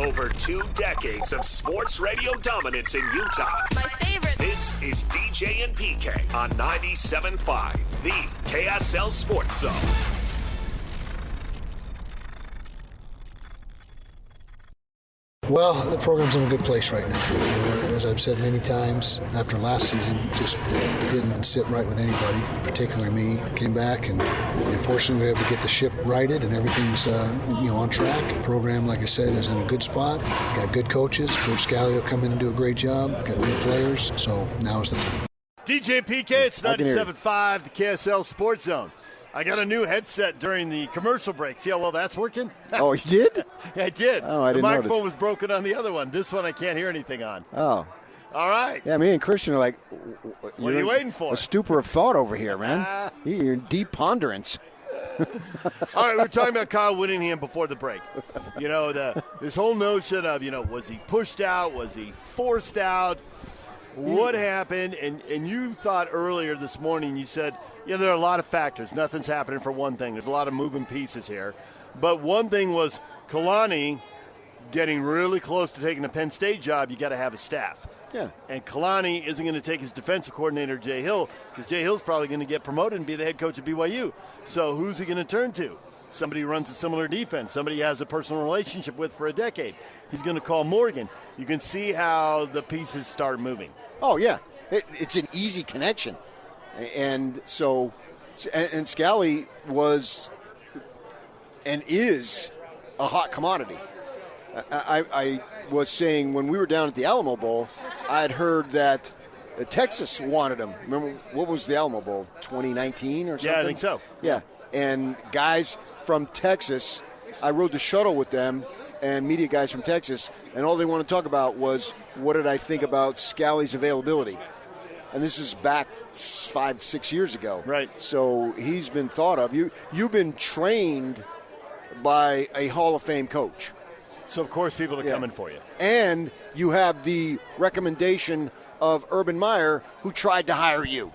Over 2 decades of sports radio dominance in Utah. My favorite. This is DJ and PK on 97.5, the KSL Sports Zone. Well, the program's in a good place right now. As I've said many times, after last season, just didn't sit right with anybody, particularly me. Came back and unfortunately we were able to get the ship righted and everything's on track. The program, like I said, is in a good spot. Got good coaches. Coach Scally will come in and do a great job. Got good players. So now is the time. DJ and PK, it's 97.5, the KSL Sports Zone. I got a new headset during the commercial break. See how well that's working? Oh, you did? Yeah, I did. Oh, I didn't The microphone notice. was broken on the other one. This one I can't hear anything on. Oh. All right. Yeah, me and Christian are like, What are you waiting for? A stupor of thought over here, man. You're in deep ponderance. All right, we were talking about Kyle Whittingham before the break. This whole notion of, was he pushed out? Was he forced out? What happened? And you thought earlier this morning, you said, there are a lot of factors. Nothing's happening for one thing. There's a lot of moving pieces here. But one thing was Kalani getting really close to taking a Penn State job. You got to have a staff. Yeah. And Kalani isn't going to take his defensive coordinator, Jay Hill, because Jay Hill's probably going to get promoted and be the head coach at BYU. So who's he going to turn to? Somebody who runs a similar defense, somebody he has a personal relationship with for a decade. He's going to call Morgan. You can see how the pieces start moving. Oh, yeah. It's an easy connection. And so, and Scally was and is a hot commodity. I was saying when we were down at the Alamo Bowl, I had heard that Texas wanted him. Remember, what was the Alamo Bowl, 2019 or something? Yeah, I think so. Yeah, and guys from Texas, I rode the shuttle with them, and media guys from Texas, and all they want to talk about was what did I think about Scally's availability. And this is back 5-6 years ago. Right. So he's been thought of. You've been trained by a Hall of Fame coach. So, of course, people are coming for you. And you have the recommendation of Urban Meyer, who tried to hire you.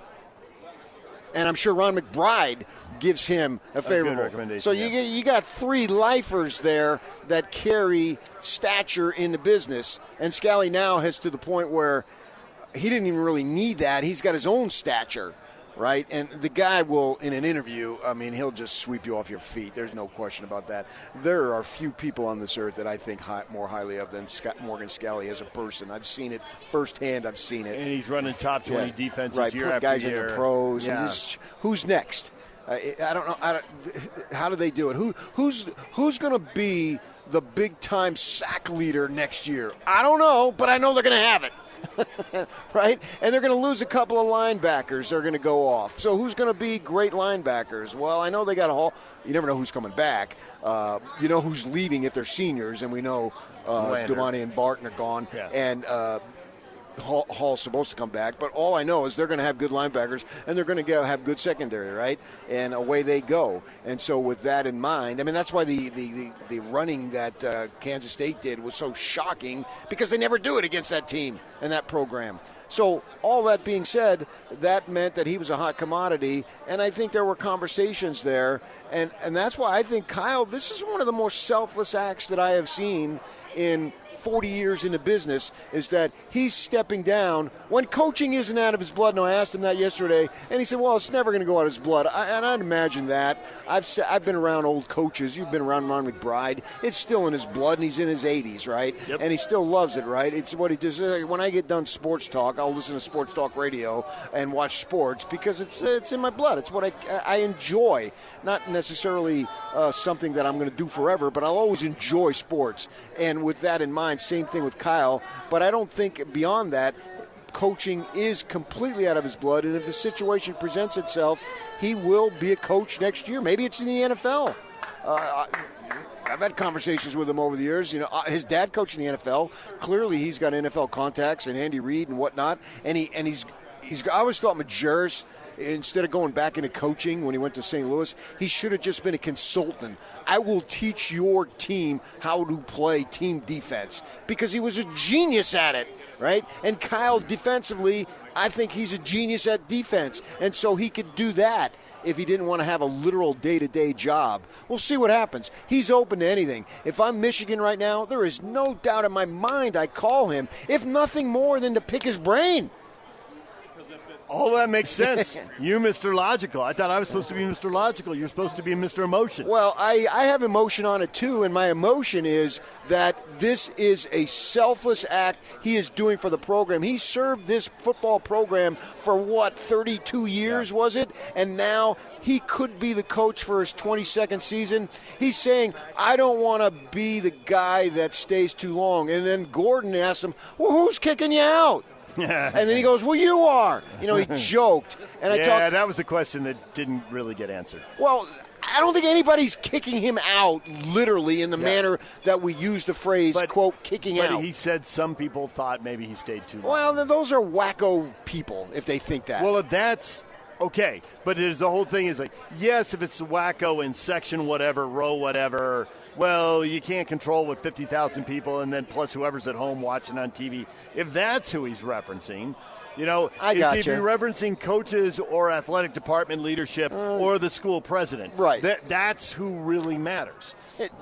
And I'm sure Ron McBride gives him a favorable good recommendation. So you got 3 lifers there that carry stature in the business. And Scally now has to the point where he didn't even really need that. He's got his own stature, right? And the guy will, in an interview, he'll just sweep you off your feet. There's no question about that. There are few people on this earth that I think more highly of than Morgan Scally as a person. I've seen it firsthand. I've seen it. And he's running top 20 defenses right. year after guys year. in the pros. Yeah. And who's next? I don't know. How do they do it? Who's going to be the big-time sack leader next year? I don't know, but I know they're going to have it. Right? And they're going to lose a couple of linebackers. They're going to go off. So who's going to be great linebackers? Well, I know they got a haul. You never know who's coming back. You know who's leaving if they're seniors, and we know Devontae and Barton are gone. Yeah. And Hall's supposed to come back. But all I know is they're going to have good linebackers, and they're going to have good secondary, right? And away they go. And so with that in mind, that's why the running that Kansas State did was so shocking, because they never do it against that team and that program. So all that being said, that meant that he was a hot commodity, and I think there were conversations there. And that's why I think, Kyle, this is one of the more selfless acts that I have seen in 40 years in the business, is that he's stepping down when coaching isn't out of his blood. And I asked him that yesterday, and he said, well, it's never going to go out of his blood. And I'd imagine that. I've been around old coaches. You've been around Ron McBride. It's still in his blood, and he's in his 80s, right? Yep. And he still loves it, right? It's what he does. When I get done sports talk, I'll listen to sports talk radio and watch sports because it's in my blood. It's what I enjoy. Not necessarily something that I'm going to do forever, but I'll always enjoy sports. And with that in mind, same thing with Kyle, but I don't think beyond that, coaching is completely out of his blood, and if the situation presents itself, he will be a coach next year. Maybe it's in the NFL. I've had conversations with him over the years. His dad coached in the NFL. Clearly, he's got NFL contacts and Andy Reid and whatnot, and he's. I always thought Majerus, instead of going back into coaching when he went to St. Louis, he should have just been a consultant. I will teach your team how to play team defense, because he was a genius at it, right? And Kyle, defensively, I think he's a genius at defense, and so he could do that. if he didn't want to have a literal day-to-day job. We'll see what happens. He's open to anything. If I'm Michigan right now, there is no doubt in my mind I call him, if nothing more than to pick his brain. All that makes sense. You, Mr. Logical. I thought I was supposed to be Mr. Logical. You're supposed to be Mr. Emotion. Well, I have emotion on it too, and my emotion is that this is a selfless act he is doing for the program. He served this football program for 32 years, was it? And now he could be the coach for his 22nd season. He's saying, I don't want to be the guy that stays too long. And then Gordon asked him, well, who's kicking you out? And then he goes, well, you are. He joked. And that was a question that didn't really get answered. Well, I don't think anybody's kicking him out literally in the manner that we use the phrase, quote, kicking out. But he said some people thought maybe he stayed too long. Well, then those are wacko people if they think that. Well, if that's okay. But the whole thing is like, yes, if it's wacko in section whatever, row whatever, well, you can't control what 50,000 people and then plus whoever's at home watching on TV. If that's who he's referencing, is he referencing coaches or athletic department leadership or the school president? Right. That's who really matters.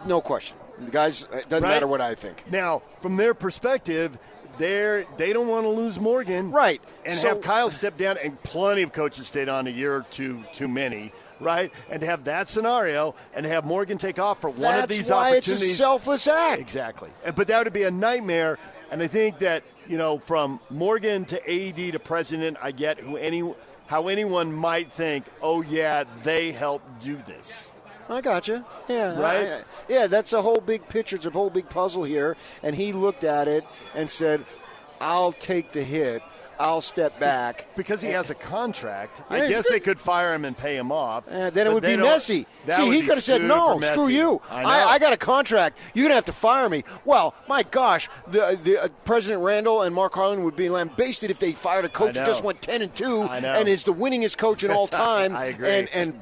No question. Guys, it doesn't matter what I think. Now, from their perspective, they don't want to lose Morgan. Right. And have Kyle step down, and plenty of coaches stayed on a year or two too many. Right, and to have that scenario and to have Morgan take off for one of these opportunities. That's why it's a selfless act. Exactly. But that would be a nightmare. And I think that, from Morgan to AD to president, I get how anyone might think, oh, yeah, they helped do this. I gotcha. Yeah. Right? That's a whole big picture. It's a whole big puzzle here. And he looked at it and said, I'll take the hit. I'll step back. Because he has a contract, I guess they could fire him and pay him off. Then it would be messy. See, he could have said, no, screw you. I got a contract. You're going to have to fire me. Well, my gosh, the President Randall and Mark Harlan would be lambasted if they fired a coach who just went 10-2 and is the winningest coach in all time. I agree. And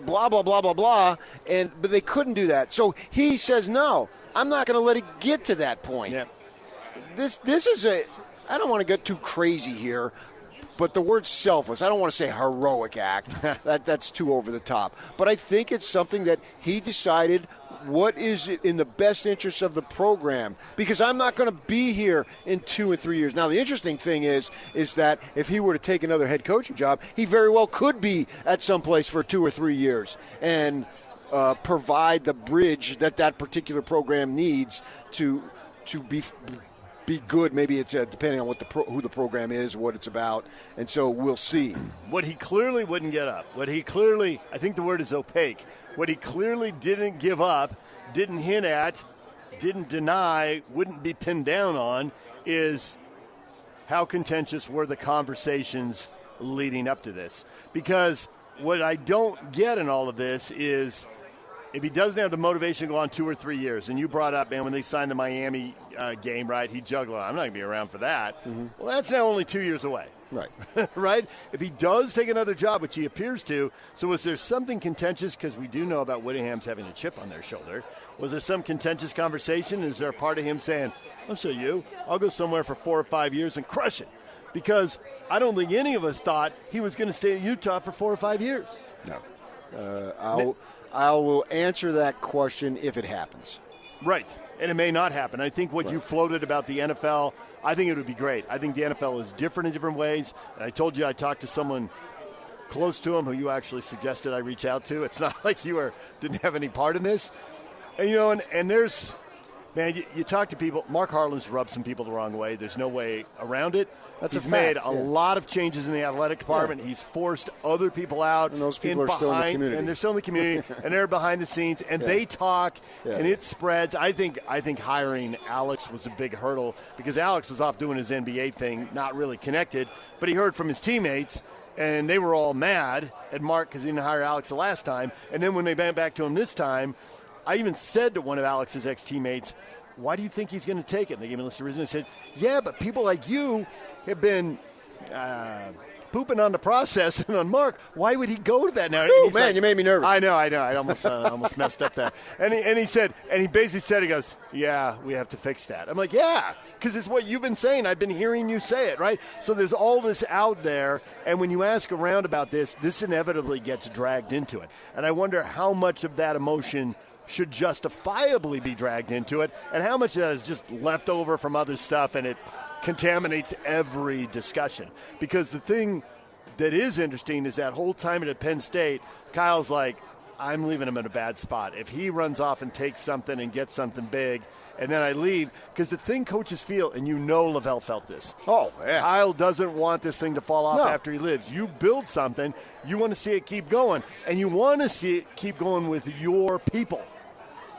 blah, blah, blah, blah, blah. But they couldn't do that. So he says, no, I'm not going to let it get to that point. Yeah. This is I don't want to get too crazy here, but the word selfless, I don't want to say heroic act. That's too over the top. But I think it's something that he decided what is in the best interest of the program, because I'm not going to be here in 2 and 3 years. Now, the interesting thing is that if he were to take another head coaching job, he very well could be at some place for 2 or 3 years and provide the bridge that particular program needs to be good. Maybe it's depending on who the program is, what it's about, and so we'll see. What he clearly wouldn't get up, I think the word is opaque, what he clearly didn't give up, didn't hint at, didn't deny, wouldn't be pinned down on, is how contentious were the conversations leading up to this. Because what I don't get in all of this is if he doesn't have the motivation to go on 2 or 3 years, and you brought up, man, when they signed the Miami game, right, he juggled, I'm not going to be around for that. Mm-hmm. Well, that's now only 2 years away. Right. Right? If he does take another job, which he appears to, so was there something contentious, because we do know about Whittingham's having a chip on their shoulder. Was there some contentious conversation? Is there a part of him saying, I'll show you, I'll go somewhere for 4 or 5 years and crush it? Because I don't think any of us thought he was going to stay in Utah for 4 or 5 years. No. I will answer that question if it happens. Right, and it may not happen. I think what you floated about the NFL, I think it would be great. I think the NFL is different in different ways. And I told you I talked to someone close to him who you actually suggested I reach out to. It's not like you didn't have any part in this. And, and there's, man, you talk to people. Mark Harlan's rubbed some people the wrong way. There's no way around it. He's made a lot of changes in the athletic department. Yeah. He's forced other people out. And those people are still in the community. And they're still in the community, and they're behind the scenes, and they talk, and it spreads. I think hiring Alex was a big hurdle because Alex was off doing his NBA thing, not really connected, but he heard from his teammates, and they were all mad at Mark because he didn't hire Alex the last time. And then when they went back to him this time, I even said to one of Alex's ex-teammates, why do you think he's going to take it? And they gave me a list of reasons. I said, yeah, but people like you have been pooping on the process and on Mark. Why would he go to that now? Oh, man, you made me nervous. I know. I almost messed up there. And he basically said, he goes, yeah, we have to fix that. I'm like, yeah, because it's what you've been saying. I've been hearing you say it, right? So there's all this out there, and when you ask around about this inevitably gets dragged into it. And I wonder how much of that emotion should justifiably be dragged into it, and how much of that is just left over from other stuff, and it contaminates every discussion. Because the thing that is interesting is that whole time at Penn State, Kyle's like, I'm leaving him in a bad spot. If he runs off and takes something and gets something big, and then I leave, because the thing coaches feel, and you know Lavelle felt this. Oh, yeah. Kyle doesn't want this thing to fall off No. after he lives. You build something, you want to see it keep going, and you want to see it keep going with your people.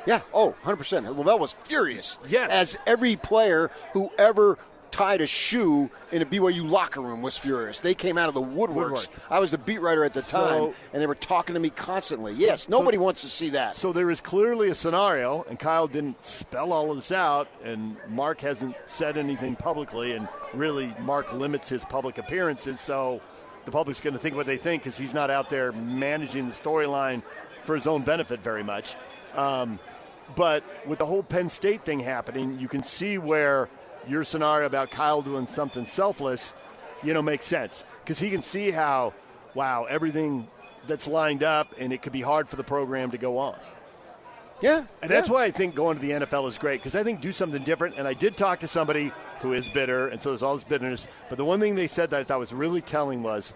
Yeah, 100%. Lavelle was furious. Yes. As every player who ever tied a shoe in a BYU locker room was furious. They came out of the woodworks. I was the beat writer at the time, and they were talking to me constantly. Yes, nobody wants to see that. So there is clearly a scenario, and Kyle didn't spell all of this out, and Mark hasn't said anything publicly, and really Mark limits his public appearances, so the public's going to think what they think because he's not out there managing the storyline for his own benefit very much. But with the whole Penn State thing happening, you can see where your scenario about Kyle doing something selfless, makes sense. Because he can see how, wow, everything that's lined up, and it could be hard for the program to go on. Yeah. And that's why I think going to the NFL is great, because I think do something different. And I did talk to somebody who is bitter, and so there's all this bitterness. But the one thing they said that I thought was really telling was,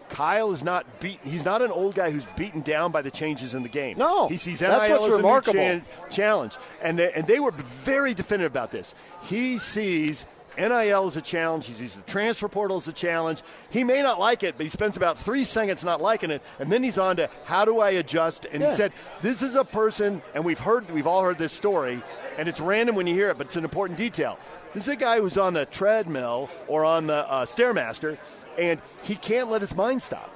Kyle is not he's not an old guy who's beaten down by the changes in the game. No, he sees that's NIL what's as remarkable. a new challenge. And they were very definitive about this. He sees NIL as a challenge. He sees the transfer portal as a challenge. He may not like it, but he spends about 3 seconds not liking it, and then he's on to how do I adjust. And he said, this is a person, and we've all heard this story, and it's random when you hear it, but it's an important detail. This is a guy who's on the treadmill or on the Stairmaster, and he can't let his mind stop.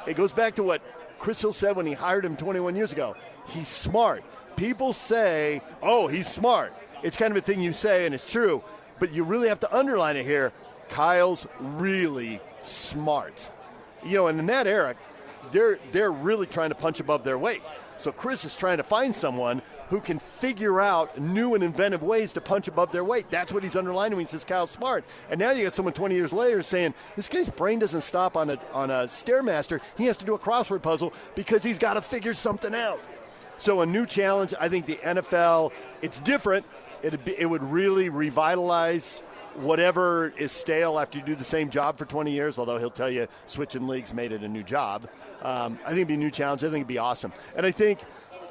It goes back to what Chris Hill said when he hired him 21 years ago. He's smart. People say, oh, he's smart. It's kind of a thing you say, and it's true, but you really have to underline it here. Kyle's really smart. And in that era, they're really trying to punch above their weight. So Chris is trying to find someone who can figure out new and inventive ways to punch above their weight. That's what he's underlining when he says Kyle's smart. And now you got someone 20 years later saying, this guy's brain doesn't stop on a Stairmaster. He has to do a crossword puzzle because he's got to figure something out. So a new challenge, I think the NFL, it's different. It would really revitalize whatever is stale after you do the same job for 20 years, although he'll tell you switching leagues made it a new job. I think it'd be a new challenge. I think it'd be awesome. And I think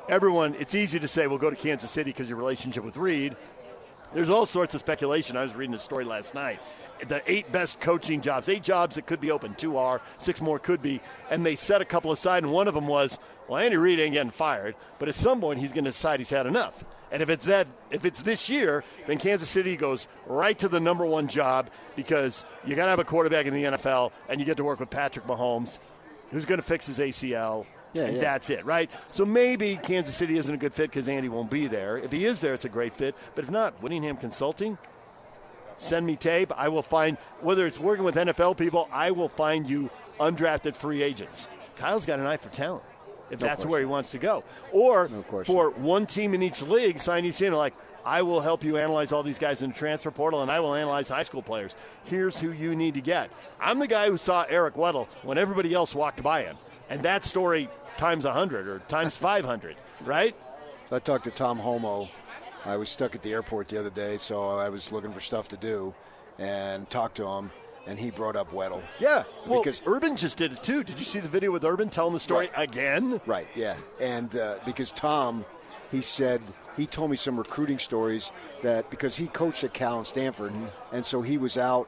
everyone, it's easy to say, well, go to Kansas City because your relationship with Reed. There's all sorts of speculation. I was reading a story last night. The 8 best coaching jobs, 8 jobs that could be open, 2 are, 6 more could be. And they set a couple aside, and one of them was, well, Andy Reid ain't getting fired, but at some point he's going to decide he's had enough. And if it's this year, then Kansas City goes right to the number 1 job because you got to have a quarterback in the NFL, and you get to work with Patrick Mahomes, who's going to fix his ACL. That's it, right? So maybe Kansas City isn't a good fit because Andy won't be there. If he is there, it's a great fit. But if not, Whittingham Consulting, send me tape. I will find, whether it's working with NFL people, I will find you undrafted free agents. Kyle's got an eye for talent, if that's where he wants to go. Or for one team in each league, sign each in, like, I will help you analyze all these guys in the transfer portal, and I will analyze high school players. Here's who you need to get. I'm the guy who saw Eric Weddle when everybody else walked by him. And that story times 100 or times 500, right? So I talked to Tom Homo. I was stuck at the airport the other day, so I was looking for stuff to do and talked to him, and he brought up Weddle. Yeah, well, because Urban just did it too. Did you see the video with Urban telling the story again? Right, yeah. And because Tom, he said, he told me some recruiting stories that because he coached at Cal and Stanford, and so he was out,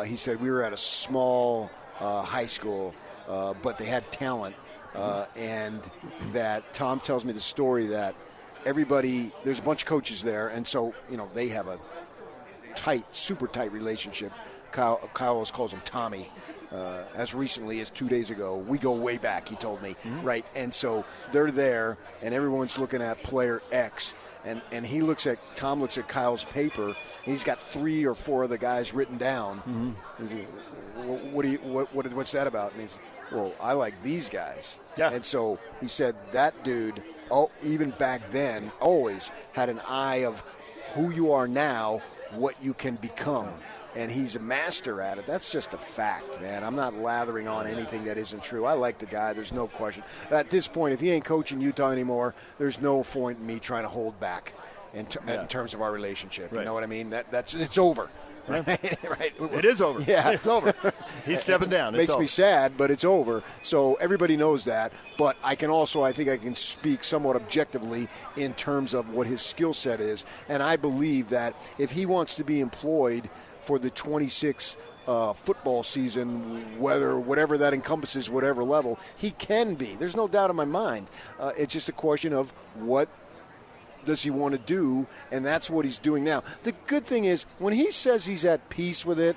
he said, we were at a small high school, but they had talent. And that Tom tells me the story that everybody, there's a bunch of coaches there, and so, they have a super tight relationship. Kyle always calls him Tommy. As recently as 2 days ago, we go way back, he told me, right? And so they're there, and everyone's looking at player X, And Tom looks at Kyle's paper, and he's got 3 or 4 of the guys written down. Mm-hmm. He's like, what's that about? And he's, well, I like these guys. Yeah. And so he said that dude, even back then, always had an eye of who you are now, what you can become. And he's a master at it. That's just a fact, man. I'm not lathering on anything that isn't true. I like the guy. There's no question. At this point, if he ain't coaching Utah anymore, there's no point in me trying to hold back in terms of our relationship. Right. You know what I mean? It's over. Right? Right. It is over. Yeah. It's over. He's stepping down. Makes me sad, but it's over. So everybody knows that. But I think I can speak somewhat objectively in terms of what his skill set is. And I believe that if he wants to be employed for the 26 football season, whatever that encompasses, whatever level, he can be. There's no doubt in my mind. It's just a question of what does he want to do, and that's what he's doing now. The good thing is, when he says he's at peace with it,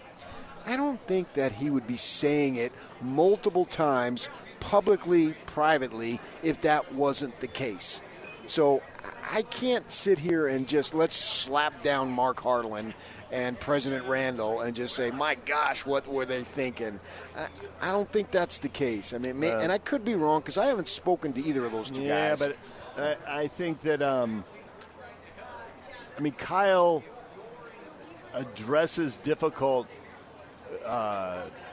I don't think that he would be saying it multiple times, publicly, privately, if that wasn't the case. So I can't sit here and just let's slap down Mark Harlan and President Randall and just say, my gosh, what were they thinking? I don't think that's the case. I mean, and I could be wrong because I haven't spoken to either of those two guys. Yeah, but I think that, Kyle addresses difficult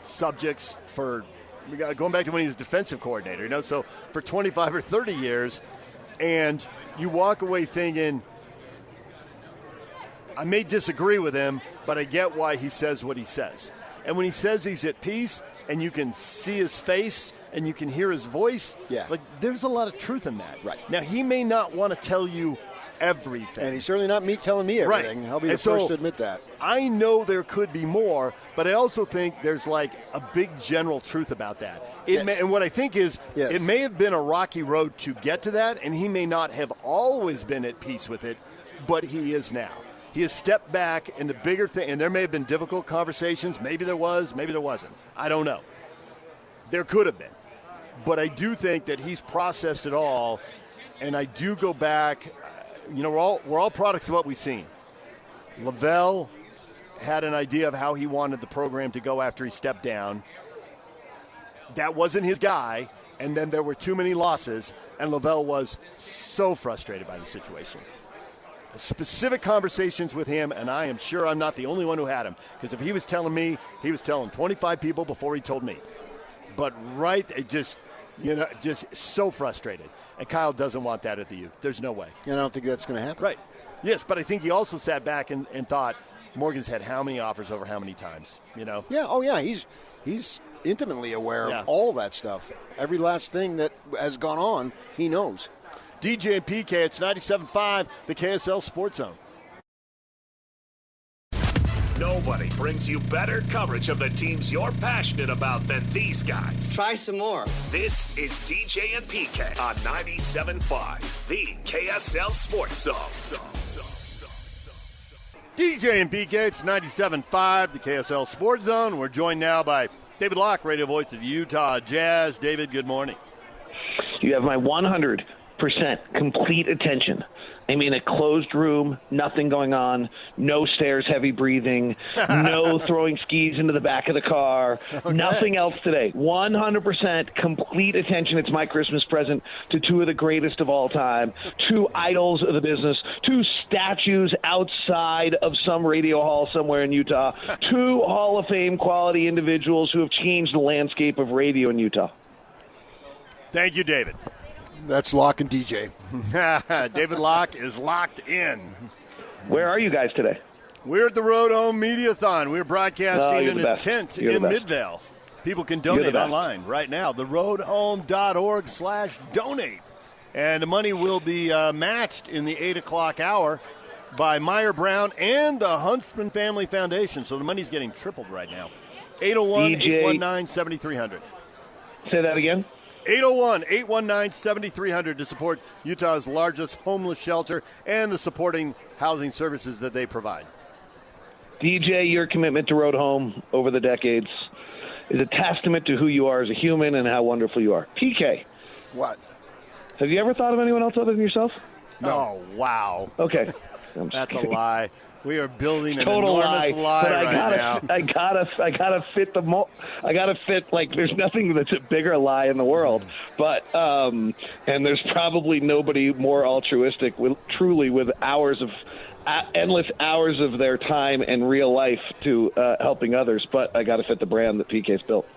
subjects going back to when he was defensive coordinator, so for 25 or 30 years, and you walk away thinking, I may disagree with him, but I get why he says what he says. And when he says he's at peace and you can see his face and you can hear his voice, there's a lot of truth in that. Right. Now, he may not want to tell you everything. And he's certainly not telling me everything. Right. I'll be the first to admit that. I know there could be more, but I also think there's like a big general truth about that. And what I think is it may have been a rocky road to get to that, and he may not have always been at peace with it, but he is now. He has stepped back in the bigger thing, and there may have been difficult conversations. Maybe there was, maybe there wasn't. I don't know. There could have been. But I do think that he's processed it all, and I do go back. We're all products of what we've seen. Lavelle had an idea of how he wanted the program to go after he stepped down. That wasn't his guy, and then there were too many losses, and Lavelle was so frustrated by the situation. Specific conversations with him, and I am sure I'm not the only one who had him, because if he was telling me, he was telling 25 people before he told me. But just so frustrated. And Kyle doesn't want that at the Utes. There's no way. And I don't think that's going to happen. Right. Yes, but I think he also sat back and thought, Morgan's had how many offers over how many times, Yeah. Oh, yeah. He's intimately aware of all that stuff. Every last thing that has gone on, he knows. DJ and PK, it's 97.5, the KSL Sports Zone. Nobody brings you better coverage of the teams you're passionate about than these guys. Try some more. This is DJ and PK on 97.5, the KSL Sports Zone. DJ and PK, it's 97.5, the KSL Sports Zone. We're joined now by David Locke, radio voice of the Utah Jazz. David, good morning. You have my 100% complete attention. I mean, a closed room, nothing going on, no stairs, heavy breathing, no throwing skis into the back of the car, nothing else today. 100% complete attention. It's my Christmas present to two of the greatest of all time, two idols of the business, two statues outside of some radio hall somewhere in Utah, two Hall of Fame quality individuals who have changed the landscape of radio in Utah. Thank you, David. That's Locke and DJ. David Locke is locked in. Where are you guys today? We're at the Road Home Mediathon. We're broadcasting in a tent in Midvale. People can donate online right now. theroadhome.org/donate. And the money will be matched in the 8 o'clock hour by Meyer Brown and the Huntsman Family Foundation. So the money's getting tripled right now. 801-819-7300. Say that again. 801-819-7300 to support Utah's largest homeless shelter and the supporting housing services that they provide. DJ, your commitment to Road Home over the decades is a testament to who you are as a human and how wonderful you are. PK. What? Have you ever thought of anyone else other than yourself? Oh, wow. Okay. That's a lie. We are building an Total enormous lie but right now. I gotta fit I gotta fit, like, there's nothing that's a bigger lie in the world. But and there's probably nobody more altruistic with hours of endless hours of their time and real life to helping others. But I gotta fit the brand that PK's built.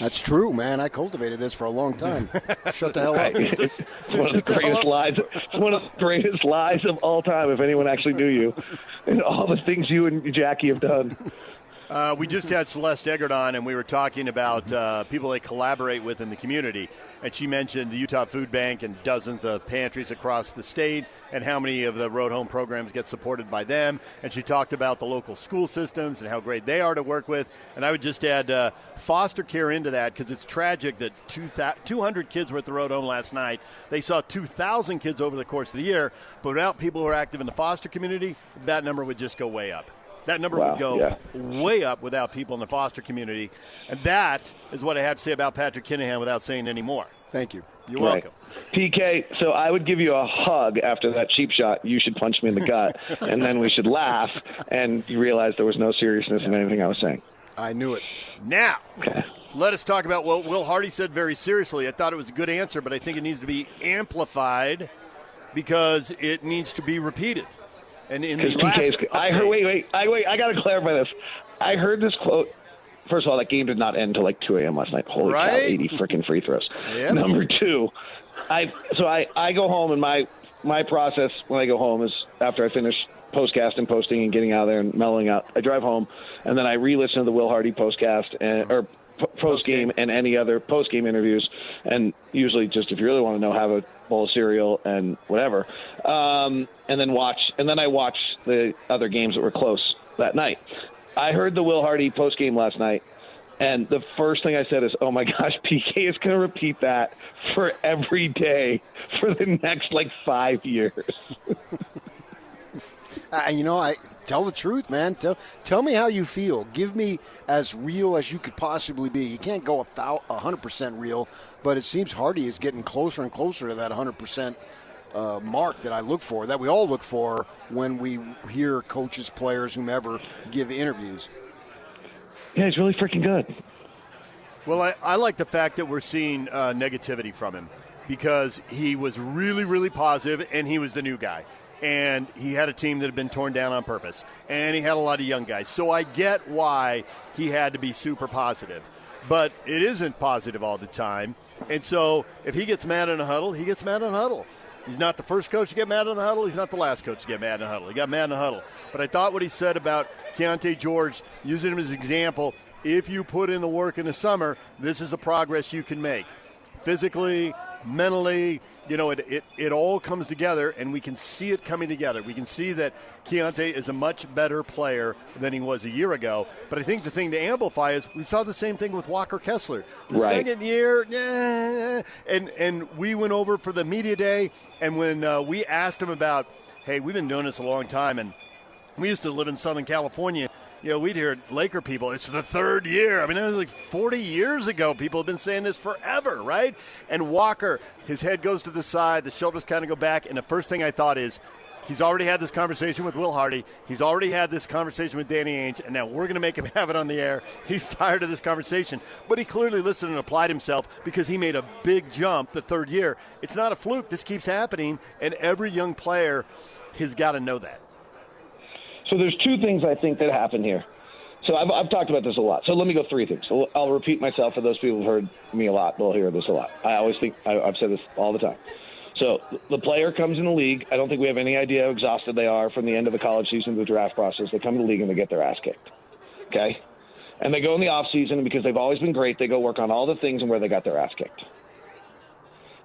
That's true, man. I cultivated this for a long time. Shut the hell up. It's one of the greatest lies. It's one of the greatest lies of all time. If anyone actually knew you, and all the things you and Jackie have done. We just had Celeste Eggert on, and we were talking about people they collaborate with in the community. And she mentioned the Utah Food Bank and dozens of pantries across the state and how many of the Road Home programs get supported by them. And she talked about the local school systems and how great they are to work with. And I would just add foster care into that, because it's tragic that 200 kids were at the Road Home last night. They saw 2,000 kids over the course of the year. But without people who are active in the foster community, that number would just go way up. That number would go way up without people in the foster community. And that is what I have to say about Patrick Kinahan without saying any more. Thank you. You're welcome. PK, so I would give you a hug after that cheap shot. You should punch me in the gut, and then we should laugh, and you realize there was no seriousness in anything I was saying. I knew it. Now, let us talk about what Will Hardy said very seriously. I thought it was a good answer, but I think it needs to be amplified because it needs to be repeated. And in the last I heard. Wait. I got to clarify this. I heard this quote. First of all, that game did not end until like 2 a.m. last night. Holy cow, 80 freaking free throws. Yep. Number two, I go home, and my process when I go home is after I finish postcast and posting and getting out there and mellowing out. I drive home, and then I re-listen to the Will Hardy postcast or post-game and any other post-game interviews. And usually just if you really want to know, have a bowl of cereal and whatever. And then I watch the other games that were close that night. I heard the Will Hardy post-game last night, and the first thing I said is, oh, my gosh, PK is going to repeat that for every day for the next, 5 years. I tell the truth, man. Tell me how you feel. Give me as real as you could possibly be. You can't go 100% real, but it seems Hardy is getting closer and closer to that 100% mark that I look for, that we all look for when we hear coaches, players, whomever give interviews. Yeah, he's really freaking good. Well, I like the fact that we're seeing negativity from him, because he was really, really positive, and he was the new guy. And he had a team that had been torn down on purpose. And he had a lot of young guys. So I get why he had to be super positive. But it isn't positive all the time. And so if he gets mad in a huddle, he gets mad in a huddle. He's not the first coach to get mad in a huddle. He's not the last coach to get mad in a huddle. He got mad in a huddle. But I thought what he said about Keyonte George, using him as an example, if you put in the work in the summer, this is the progress you can make. Physically, mentally, it all comes together, and we can see it coming together. We can see that Keyonte is a much better player than he was a year ago. But I think the thing to amplify is we saw the same thing with Walker Kessler. The second year, and we went over for the media day, and when we asked him about, hey, we've been doing this a long time, and we used to live in Southern California. We'd hear Laker people, it's the third year. I mean, that was like 40 years ago. People have been saying this forever, right? And Walker, his head goes to the side, the shoulders kind of go back, and the first thing I thought is, he's already had this conversation with Will Hardy. He's already had this conversation with Danny Ainge, and now we're going to make him have it on the air. He's tired of this conversation. But he clearly listened and applied himself, because he made a big jump the third year. It's not a fluke. This keeps happening, and every young player has got to know that. So there's two things I think that happen here. So I've talked about this a lot. So let me go three things. So I'll repeat myself for those people who've heard me a lot. They'll hear this a lot. I always think I've said this all the time. So the player comes in the league. I don't think we have any idea how exhausted they are from the end of the college season to the draft process. They come to the league and they get their ass kicked. Okay? And they go in the off season, and because they've always been great, they go work on all the things and where they got their ass kicked.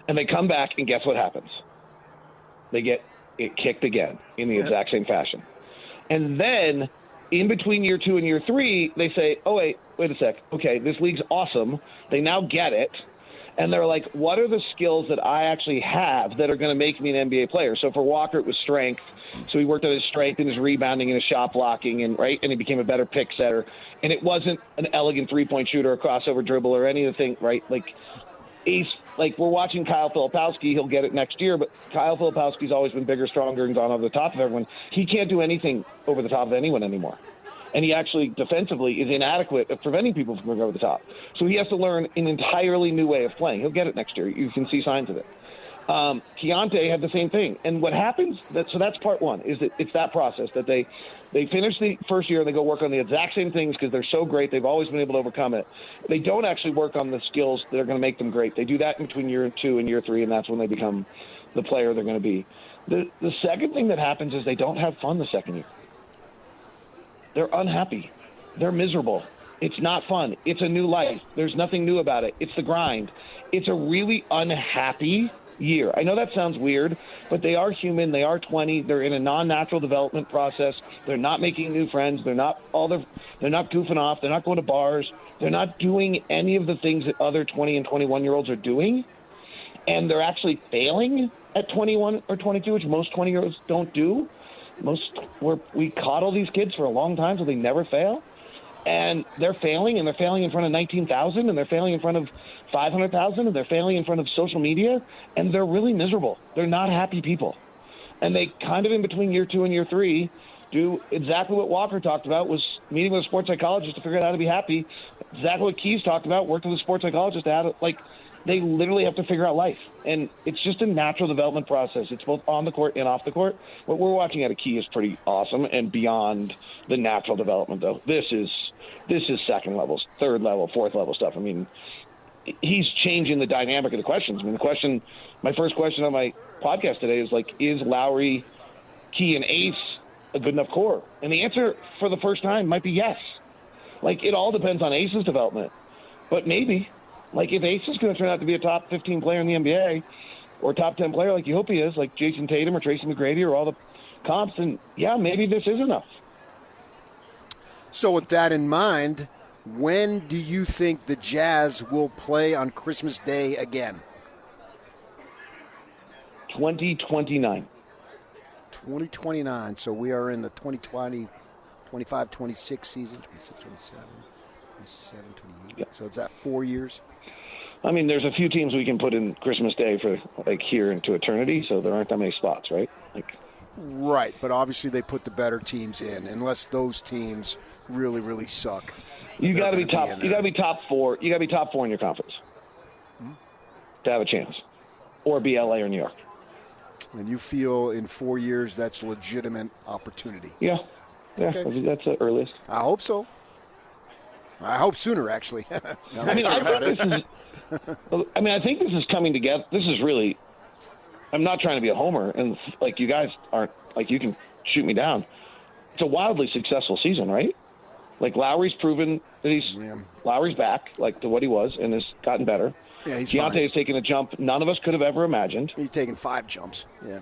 And they come back, and guess what happens? They get it kicked again in the exact same fashion. And then in between year 2 and year 3, they say, oh, wait a sec. Okay, this league's awesome. They now get it. And they're like, what are the skills that I actually have that are going to make me an NBA player? So for Walker, it was strength. So he worked on his strength and his rebounding and his shot blocking, and he became a better pick setter. And it wasn't an elegant three-point shooter, a crossover dribble, or any of the things, right? Like, like we're watching Kyle Filipowski. He'll get it next year, but Kyle Filipowski's always been bigger, stronger, and gone over the top of everyone. He can't do anything over the top of anyone anymore. And he actually defensively is inadequate at preventing people from going over the top. So he has to learn an entirely new way of playing. He'll get it next year. You can see signs of it. Keyonte had the same thing. And what happens, so that's part one, is that it's that process that they finish the first year and they go work on the exact same things because they're so great. They've always been able to overcome it. They don't actually work on the skills that are going to make them great. They do that in between year 2 and year 3, and that's when they become the player they're going to be. The second thing that happens is they don't have fun the second year. They're unhappy. They're miserable. It's not fun. It's a new life. There's nothing new about it. It's the grind. It's a really unhappy year. I know that sounds weird, but they are human. They are 20. They're in a non-natural development process. They're not making new friends. They're not goofing off. They're not going to bars. They're not doing any of the things that other 20 and 21-year-olds are doing. And they're actually failing at 21 or 22, which most 20-year-olds don't do. We coddle these kids for a long time so they never fail. And they're failing in front of 19,000, and they're failing in front of 500,000, and they're failing in front of social media, and they're really miserable. They're not happy people. And they kind of in between year 2 and year 3 do exactly what Walker talked about, was meeting with a sports psychologist to figure out how to be happy. Exactly what Keys talked about, working with a sports psychologist to have they literally have to figure out life. And it's just a natural development process. It's both on the court and off the court. What we're watching at a Key is pretty awesome and beyond the natural development, though. This is second level, third level, fourth level stuff. I mean, he's changing the dynamic of the questions. I mean, my first question on my podcast today is is Lowry, Key, and Ace a good enough core? And the answer for the first time might be yes. It all depends on Ace's development, but maybe. If Ace is going to turn out to be a top 15 player in the NBA or top 10 player like you hope he is, like Jason Tatum or Tracy McGrady or all the comps, then, yeah, maybe this is enough. So with that in mind, when do you think the Jazz will play on Christmas Day again? 2029. 2029. So we are in the 2020, 25, 26 season, 26, 27, 27, 28. Yeah. So it's that 4 years? I mean, there's a few teams we can put in Christmas Day for here into eternity, so there aren't that many spots, right? Right, but obviously they put the better teams in, unless those teams really, really suck. You got to be top. You got to be top 4. You got to be top 4 in your conference to have a chance, or be LA or New York. And you feel in 4 years that's a legitimate opportunity? Yeah, Okay. That's the earliest. I hope so. I hope sooner, actually. I think this is coming together. This is really. I'm not trying to be a homer, and you guys aren't. You can shoot me down. It's a wildly successful season, right? Lowry's proven that Lowry's back, to what he was, and has gotten better. Yeah, he's Keyonte fine. has taken a jump none of us could have ever imagined. He's taken 5 jumps. Yeah.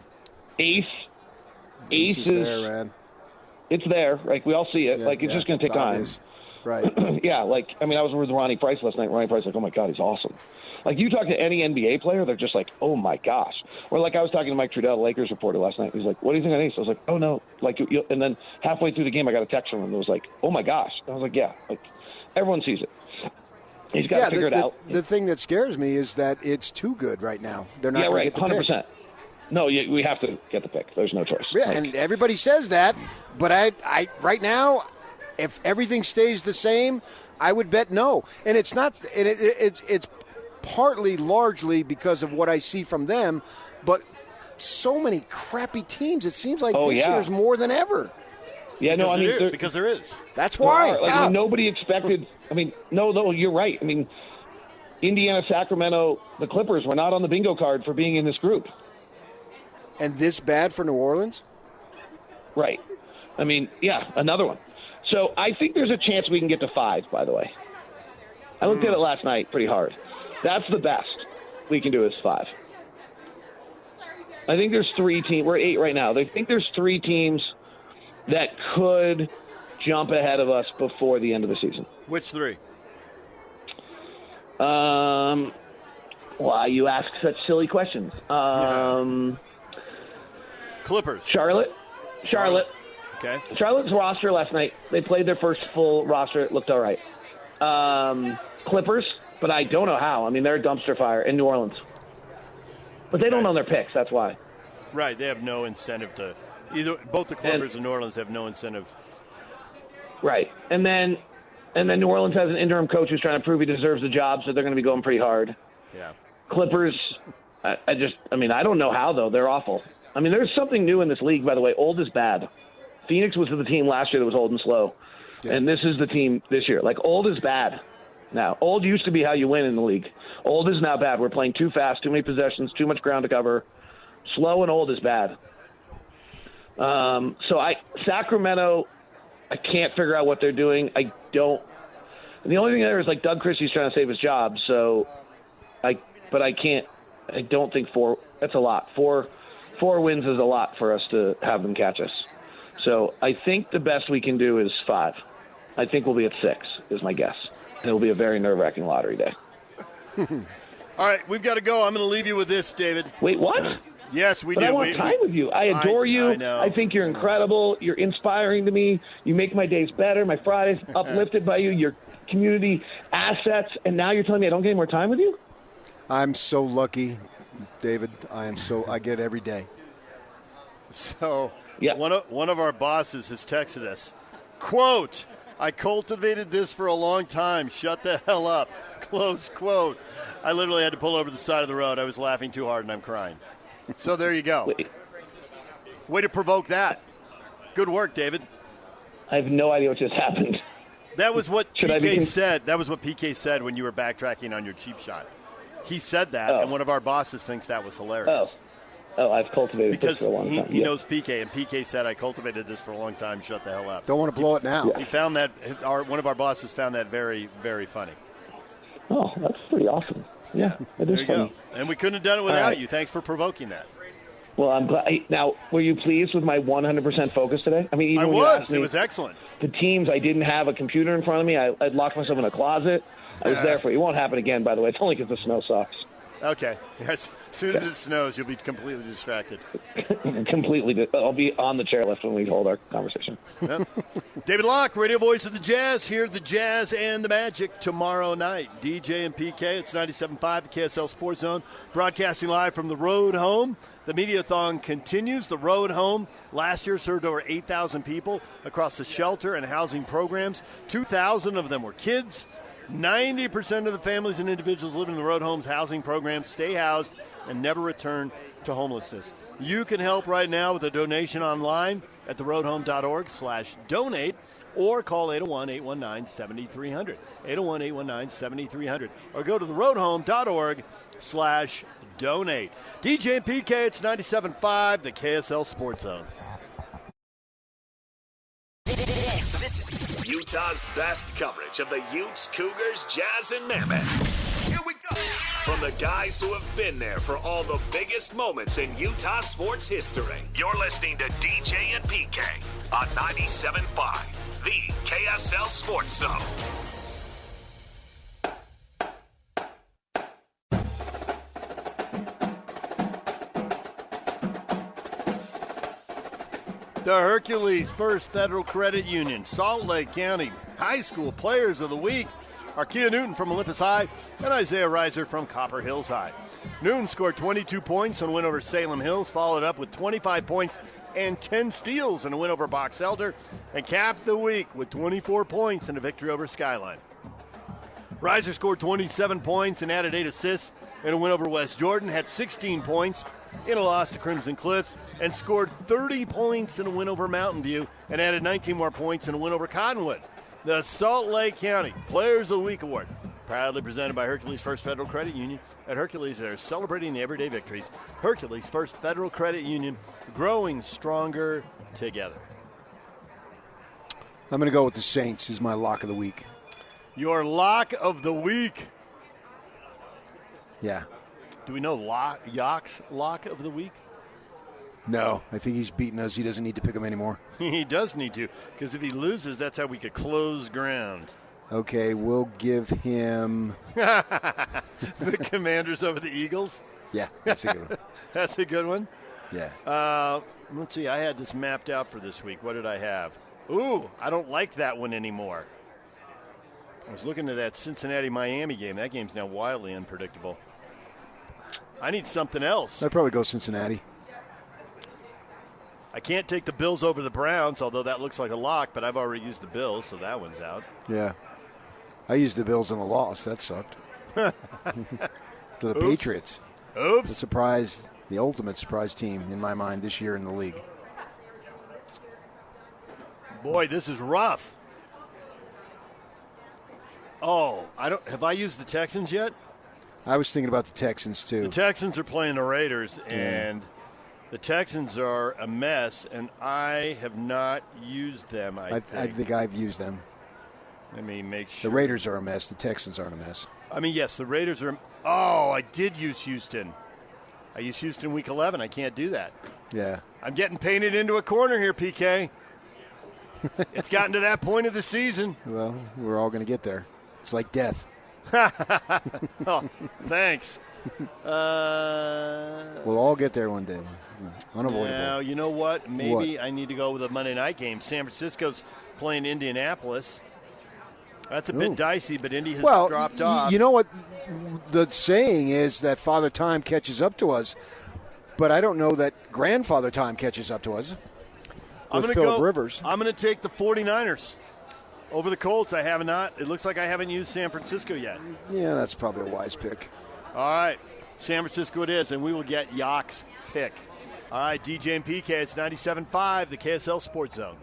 Ace is there, man. It's there. We all see it. It's just going to take time. Right. Yeah. I was with Ronnie Price last night. Ronnie Price, oh my God, he's awesome. You talk to any NBA player, they're just oh my gosh. Or I was talking to Mike Trudell, the Lakers reporter last night. He's like, what do you think of Ace? I was like, oh no. And then halfway through the game, I got a text from him that was oh my gosh. I was like, yeah. Everyone sees it. He's got to figure it out. The thing that scares me is that it's too good right now. They're not going to get the 100%. pick. No, we have to get the pick. There's no choice. Yeah, and everybody says that, but I right now, if everything stays the same, I would bet no. And it's not. It's partly, largely because of what I see from them, but so many crappy teams. It seems like this year's more than ever. Yeah, because there is. That's why. Nobody expected. No, you're right. Indiana, Sacramento, the Clippers were not on the bingo card for being in this group. And this bad for New Orleans? Right. Another one. So I think there's a chance we can get to 5, by the way. I looked at it last night pretty hard. That's the best we can do is 5. I think there's 3 teams. We're 8 right now. They think there's 3 teams that could jump ahead of us before the end of the season. Which 3? Why you ask such silly questions? Clippers. Charlotte. Okay. Charlotte's roster last night, they played their first full roster. It looked all right. Clippers, but I don't know how. I mean, they're a dumpster fire in New Orleans. But they don't own their picks, that's why. Right, they have no incentive to – both the Clippers and New Orleans have no incentive. Right. And then New Orleans has an interim coach who's trying to prove he deserves the job, so they're going to be going pretty hard. Yeah. Clippers, I don't know how, though. They're awful. I mean, there's something new in this league, by the way. Old is bad. Phoenix was the team last year that was old and slow. Yeah. And this is the team this year. Like, old is bad now. Old used to be how you win in the league. Old is now bad. We're playing too fast, too many possessions, too much ground to cover. Slow and old is bad. Sacramento, I can't figure out what they're doing. The only thing there is, like, Doug Christie's trying to save his job, I don't think that's a lot. Four wins is a lot for us to have them catch us. So I think the best we can do is 5. I think we'll be at 6 is my guess. And it will be a very nerve-wracking lottery day. All right, we've got to go. I'm going to leave you with this, David. Wait, what? Yes, we do. I want time with you. I adore you. I know. I think you're incredible. You're inspiring to me. You make my days better. My Fridays uplifted by you. Your community assets. And now you're telling me I don't get any more time with you? I'm so lucky, David. I get every day. So yeah. One of our bosses has texted us, quote, "I cultivated this for a long time. Shut the hell up." Close quote. I literally had to pull over the side of the road. I was laughing too hard and I'm crying. So there you go. Way to provoke that. Good work, David. I have no idea what just happened. That was what PK said. That was what PK said when you were backtracking on your cheap shot. He said that, and one of our bosses thinks that was hilarious. Oh, I've cultivated this for a long time. He knows PK, and PK said, "I cultivated this for a long time. Shut the hell up." Don't want to blow it now. He found that one of our bosses found that very, very funny. Oh, that's pretty awesome. Yeah, it is there you funny. go. And we couldn't have done it without you. Thanks for provoking that. Well, I'm glad. Now, were you pleased with my 100% focus today? I mean, even I when was. you asked me, it was excellent. The teams, I didn't have a computer in front of me. I'd locked myself in a closet. I was there for it. It won't happen again, by the way. It's only because the snow sucks. Okay. Yes. As soon as it snows, you'll be completely distracted. Completely. I'll be on the chairlift when we hold our conversation. Yep. David Locke, radio voice of the Jazz. Here, the Jazz and the Magic tomorrow night. DJ and PK. It's 97.5, the KSL Sports Zone. Broadcasting live from the road home. The Mediathon continues. The road home last year served over 8,000 people across the shelter and housing programs. 2,000 of them were kids. 90% of the families and individuals living in the Road Homes housing program stay housed and never return to homelessness. You can help right now with a donation online at theroadhome.org/donate or call 801-819-7300. 801-819-7300. Or go to theroadhome.org/donate. DJ and PK, it's 97.5, the KSL Sports Zone. This is Utah's best coverage of the Utes, Cougars, Jazz, and Mammoth. Here we go. From the guys who have been there for all the biggest moments in Utah sports history. You're listening to DJ and PK on 97.5, the KSL Sports Zone. The Hercules First Federal Credit Union Salt Lake County High School Players of the Week are Kia Newton from Olympus High and Isaiah Reiser from Copper Hills High. Newton scored 22 points on a win over Salem Hills, followed up with 25 points and 10 steals in a win over Box Elder, and capped the week with 24 points in a victory over Skyline. Reiser scored 27 points and added 8 assists in a win over West Jordan, had 16 points in a loss to Crimson Cliffs, and scored 30 points in a win over Mountain View and added 19 more points in a win over Cottonwood. The Salt Lake County Players of the Week Award, proudly presented by Hercules First Federal Credit Union. At Hercules, they're celebrating the everyday victories. Hercules First Federal Credit Union, growing stronger together. I'm going to go with the Saints as my lock of the week. Your lock of the week. Yeah. Do we know Yock's lock of the week? No, I think he's beaten us. He doesn't need to pick him anymore. He does need to, because if he loses, that's how we could close ground. Okay, we'll give him... The Commanders over the Eagles? Yeah, that's a good one. That's a good one? Yeah. Let's see, I had this mapped out for this week. What did I have? Ooh, I don't like that one anymore. I was looking at that Cincinnati-Miami game. That game's now wildly unpredictable. I need something else. I'd probably go Cincinnati. I can't take the Bills over the Browns, although that looks like a lock, but I've already used the Bills, so that one's out. Yeah. I used the Bills in a loss. That sucked. To the Patriots. Oops. The ultimate surprise team in my mind this year in the league. Boy, this is rough. Oh, have I used the Texans yet? I was thinking about the Texans, too. The Texans are playing the Raiders, and the Texans are a mess, and I have not used them, I think I've used them. Let me make sure. The Raiders are a mess. The Texans aren't a mess. I mean, yes, the Raiders are. Oh, I did use Houston. I used Houston week 11. I can't do that. Yeah. I'm getting painted into a corner here, PK. It's gotten to that point of the season. Well, we're all going to get there. It's like death. Oh, thanks. We'll all get there one day. Unavoidable. Now, you know what? Maybe I need to go with a Monday night game. San Francisco's playing Indianapolis. That's a bit dicey, but Indy has dropped off. You know what? The saying is that Father Time catches up to us, but I don't know that Grandfather Time catches up to us. I'm going to Phillip Rivers. I'm going to take the 49ers over the Colts. I have not. It looks like I haven't used San Francisco yet. Yeah, that's probably a wise pick. All right. San Francisco it is, and we will get Yock's pick. All right, DJ and PK, it's 97.5, the KSL Sports Zone.